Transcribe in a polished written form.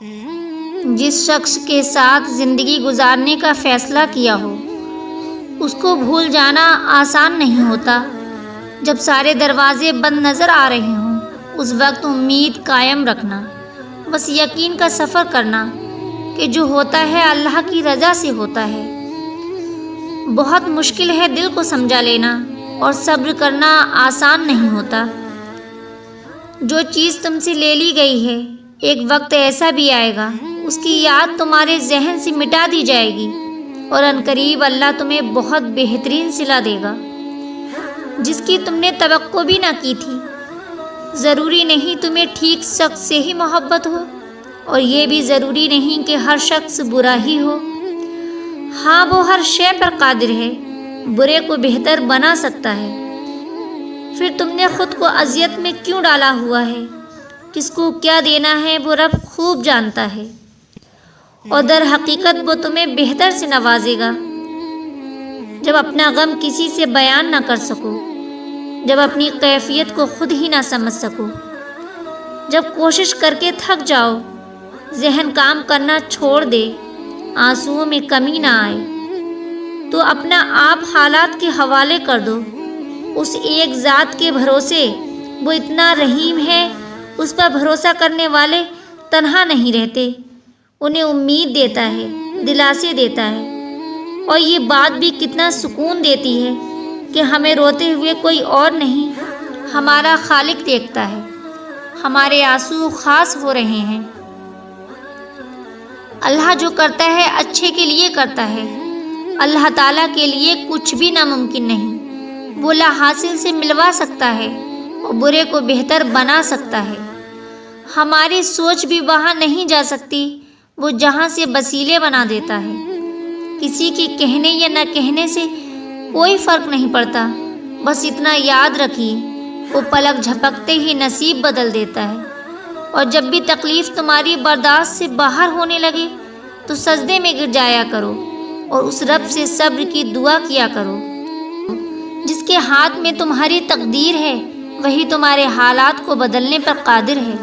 جس شخص کے ساتھ زندگی گزارنے کا فیصلہ کیا ہو اس کو بھول جانا آسان نہیں ہوتا۔ جب سارے دروازے بند نظر آ رہے ہوں اس وقت امید قائم رکھنا، بس یقین کا سفر کرنا کہ جو ہوتا ہے اللہ کی رضا سے ہوتا ہے۔ بہت مشکل ہے دل کو سمجھا لینا، اور صبر کرنا آسان نہیں ہوتا۔ جو چیز تم سے لے لی گئی ہے ایک وقت ایسا بھی آئے گا اس کی یاد تمہارے ذہن سے مٹا دی جائے گی، اور عنقریب اللہ تمہیں بہت بہترین صلہ دے گا جس کی تم نے توقع بھی نہ کی تھی۔ ضروری نہیں تمہیں ٹھیک شخص سے ہی محبت ہو، اور یہ بھی ضروری نہیں کہ ہر شخص برا ہی ہو۔ ہاں، وہ ہر شے پر قادر ہے، برے کو بہتر بنا سکتا ہے۔ پھر تم نے خود کو اذیت میں کیوں ڈالا ہوا ہے؟ کس کو کیا دینا ہے وہ رب خوب جانتا ہے، اور در حقیقت وہ تمہیں بہتر سے نوازے گا۔ جب اپنا غم کسی سے بیان نہ کر سکو، جب اپنی کیفیت کو خود ہی نہ سمجھ سکو، جب کوشش کر کے تھک جاؤ، ذہن کام کرنا چھوڑ دے، آنسوؤں میں کمی نہ آئے، تو اپنا آپ حالات کے حوالے کر دو اس ایک ذات کے بھروسے۔ وہ اتنا رحیم ہے، اس پر بھروسہ کرنے والے تنہا نہیں رہتے، انہیں امید دیتا ہے، دلاسے دیتا ہے، اور یہ بات بھی کتنا سکون دیتی ہے کہ ہمیں روتے ہوئے کوئی اور نہیں، ہمارا خالق دیکھتا ہے، ہمارے آنسو خاص ہو رہے ہیں۔ اللہ جو کرتا ہے اچھے کے لیے کرتا ہے، اللہ تعالیٰ کے لیے کچھ بھی ناممکن نہیں۔ وہ لا حاصل سے ملوا سکتا ہے اور برے کو بہتر بنا سکتا ہے۔ ہماری سوچ بھی وہاں نہیں جا سکتی، وہ جہاں سے وسیلے بنا دیتا ہے۔ کسی کے کہنے یا نہ کہنے سے کوئی فرق نہیں پڑتا، بس اتنا یاد رکھیے وہ پلک جھپکتے ہی نصیب بدل دیتا ہے۔ اور جب بھی تکلیف تمہاری برداشت سے باہر ہونے لگے تو سجدے میں گر جایا کرو اور اس رب سے صبر کی دعا کیا کرو۔ جس کے ہاتھ میں تمہاری تقدیر ہے وہی تمہارے حالات کو بدلنے پر قادر ہے۔